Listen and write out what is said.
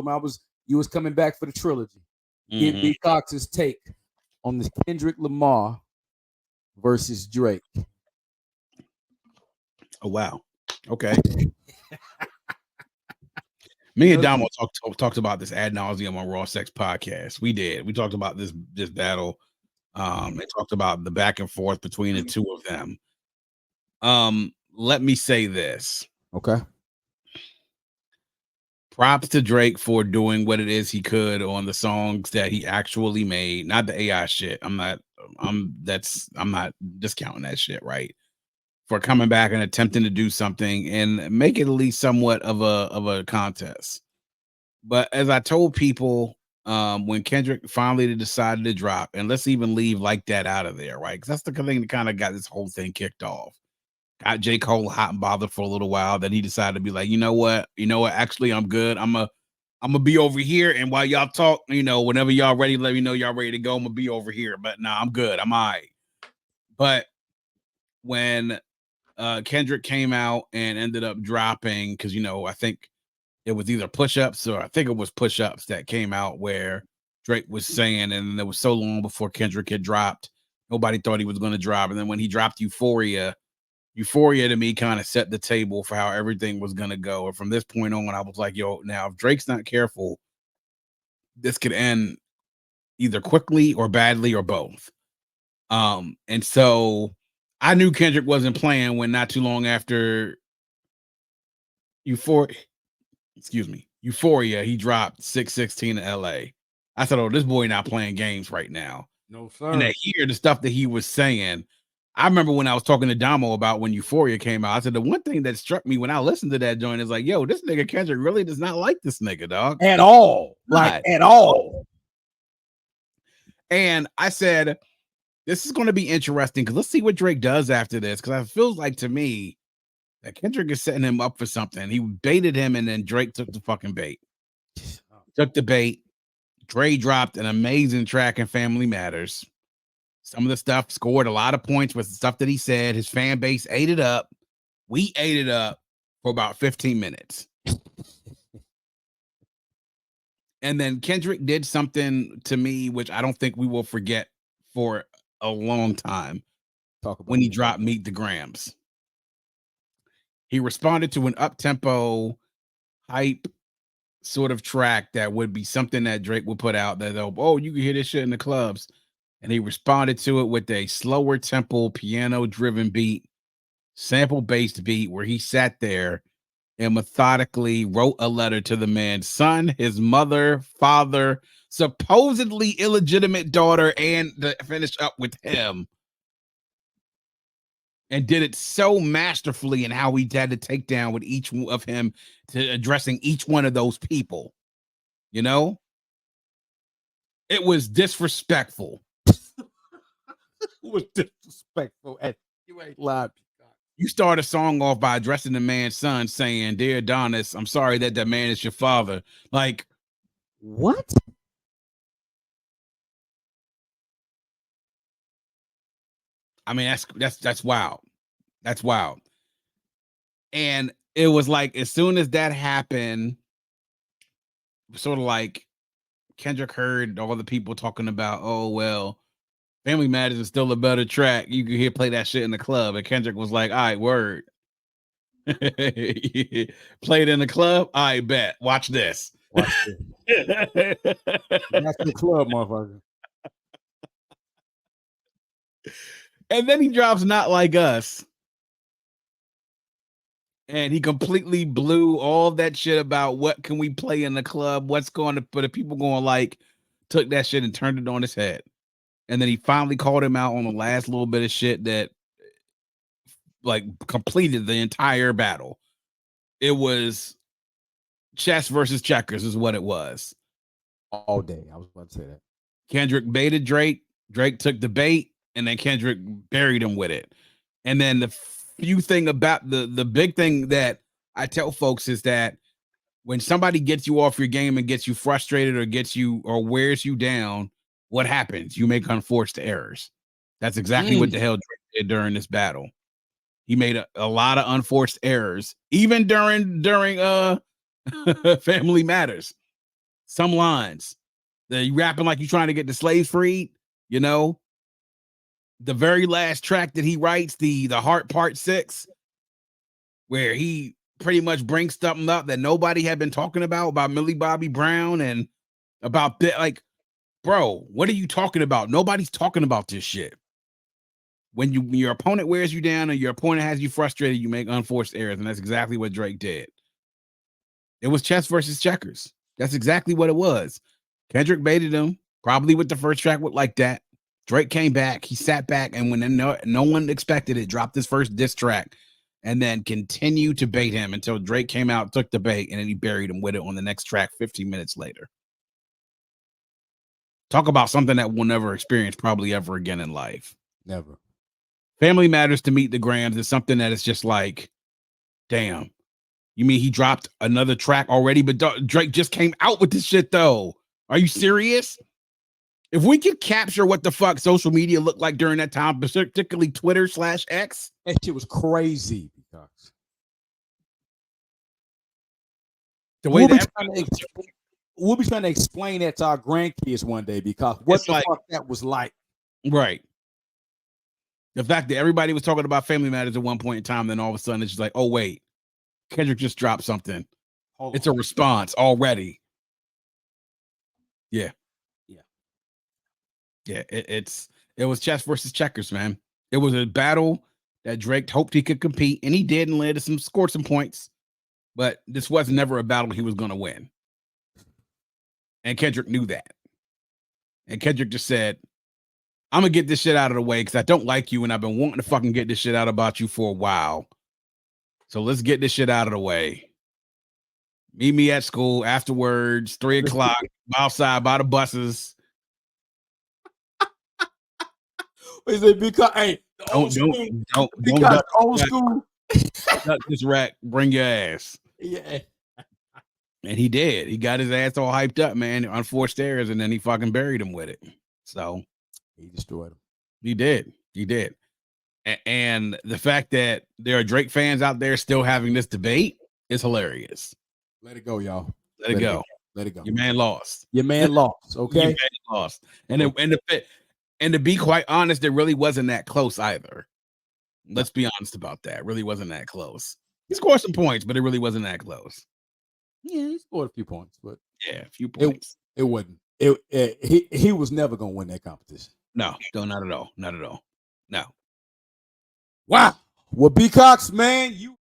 me you was coming back for the trilogy. Get B.Cox's take on this Kendrick Lamar versus Drake. Oh wow. Okay. Me and Damo talked about this ad nauseum on Raw Sex Podcast. We did. We talked about this battle. They talked about the back and forth between the two of them. Let me say this. Okay. Props to Drake for doing what it is he could on the songs that he actually made, not the AI shit. I'm not discounting that shit, right? For coming back and attempting to do something and make it at least somewhat of a contest. But as I told people, when Kendrick finally decided to drop, and let's even leave Like That out of there, right? Because that's the thing that kind of got this whole thing kicked off. Got J. Cole hot and bothered for a little while. Then he decided to be like, you know what? Actually, I'm good. I'm gonna be over here. And while y'all talk, whenever y'all ready, let me know y'all ready to go. I'm gonna be over here. But nah, I'm good. I'm all right. But when Kendrick came out and ended up dropping, because I think it was either push-ups or I think it was push-ups that came out where Drake was saying, and it was so long before Kendrick had dropped, nobody thought he was going to drop. And then when he dropped Euphoria to me kind of set the table for how everything was going to go. And from this point on, I was like, yo, now if Drake's not careful, this could end either quickly or badly or both. And so I knew Kendrick wasn't playing when not too long after Euphoria, he dropped 616 in LA. I said, oh, this boy not playing games right now. No, sir. And to hear the stuff that he was saying, I remember when I was talking to Damo about when Euphoria came out, I said, the one thing that struck me when I listened to that joint is like, yo, this nigga Kendrick really does not like this nigga, dog. At all. At all. And I said, this is going to be interesting because let's see what Drake does after this. Because it feels like to me that Kendrick is setting him up for something. He baited him, and then Drake took the fucking bait. Took the bait. Dre dropped an amazing track in Family Matters. Some of the stuff scored a lot of points with the stuff that he said. His fan base ate it up. We ate it up for about 15 minutes. And then Kendrick did something to me, which I don't think we will forget for a long time. When he dropped Meet the Grams. He responded to an up-tempo hype sort of track that would be something that Drake would put out that, you can hear this shit in the clubs. And he responded to it with a slower tempo, piano-driven beat, sample-based beat, where he sat there and methodically wrote a letter to the man's son, his mother, father, supposedly illegitimate daughter, and finished up with him. And did it so masterfully in how he had to take down with each of him to addressing each one of those people. It was disrespectful. It was disrespectful. You ain't live. You start a song off by addressing the man's son, saying, "Dear Adonis, I'm sorry that man is your father." Like, what? I mean, that's wild. That's wild. And it was like, as soon as that happened, sort of like Kendrick heard all the people talking about, oh, well, Family Matters is still a better track. You can hear play that shit in the club. And Kendrick was like, all right, word. Play it in the club? All right, bet. Watch this. Watch this. That's the club, motherfucker. And then he drops Not Like Us. And he completely blew all that shit about what can we play in the club, what's going to put the people going like, took that shit and turned it on his head. And then he finally called him out on the last little bit of shit that like completed the entire battle. It was chess versus checkers is what it was. All day. I was about to say that. Kendrick baited Drake. Drake took the bait, and then Kendrick buried him with it. And then the few thing about the big thing that I tell folks is that when somebody gets you off your game and gets you frustrated or wears you down, what happens? You make unforced errors. That's exactly what the hell Drake did during this battle. He made a lot of unforced errors, even during Family Matters. some lines. You rapping like you trying to get the slaves freed, you know. The very last track that he writes, the Heart Part 6, where he pretty much brings something up that nobody had been talking about Millie Bobby Brown and about like, bro, what are you talking about? Nobody's talking about this shit. When your opponent wears you down and your opponent has you frustrated, you make unforced errors, and that's exactly what Drake did. It was chess versus checkers. That's exactly what it was. Kendrick baited him, probably with the first track like that. Drake came back, he sat back, and when no one expected it, dropped his first diss track, and then continued to bait him until Drake came out, took the bait, and then he buried him with it on the next track 15 minutes later. Talk about something that we'll never experience probably ever again in life. Never. Family Matters to Meet the Grams is something that is just like, damn. You mean he dropped another track already? But Drake just came out with this shit, though. Are you serious? If we could capture what the fuck social media looked like during that time, particularly Twitter/X. That shit was crazy. B.Cox. The way we'll be trying to explain that to our grandkids one day, because what the fuck that was like. Right. The fact that everybody was talking about Family Matters at one point in time, then all of a sudden it's just like, oh, wait, Kendrick just dropped something. It's a response already. Yeah. Yeah, it was chess versus checkers, man. It was a battle that Drake hoped he could compete, and he did, and scored some points. But this was never a battle he was going to win. And Kendrick knew that. And Kendrick just said, I'm going to get this shit out of the way because I don't like you, and I've been wanting to fucking get this shit out about you for a while. So let's get this shit out of the way. Meet me at school afterwards, 3 o'clock, outside by the buses. Is it because don't old school? Duck this rack, bring your ass. Yeah. And he did. He got his ass all hyped up, man, unforced errors, and then he fucking buried him with it. So he destroyed him. He did. And the fact that there are Drake fans out there still having this debate is hilarious. Let it go, y'all. Let it go. Your man lost. Okay. Your man lost. And to be quite honest, it really wasn't that close either. Let's be honest about that. It really wasn't that close. He scored some points, but it really wasn't that close. Yeah, he scored a few points, but yeah, a few points. It wasn't. He was never gonna win that competition. No, not at all. No. Wow. Well, B.Cox, man, you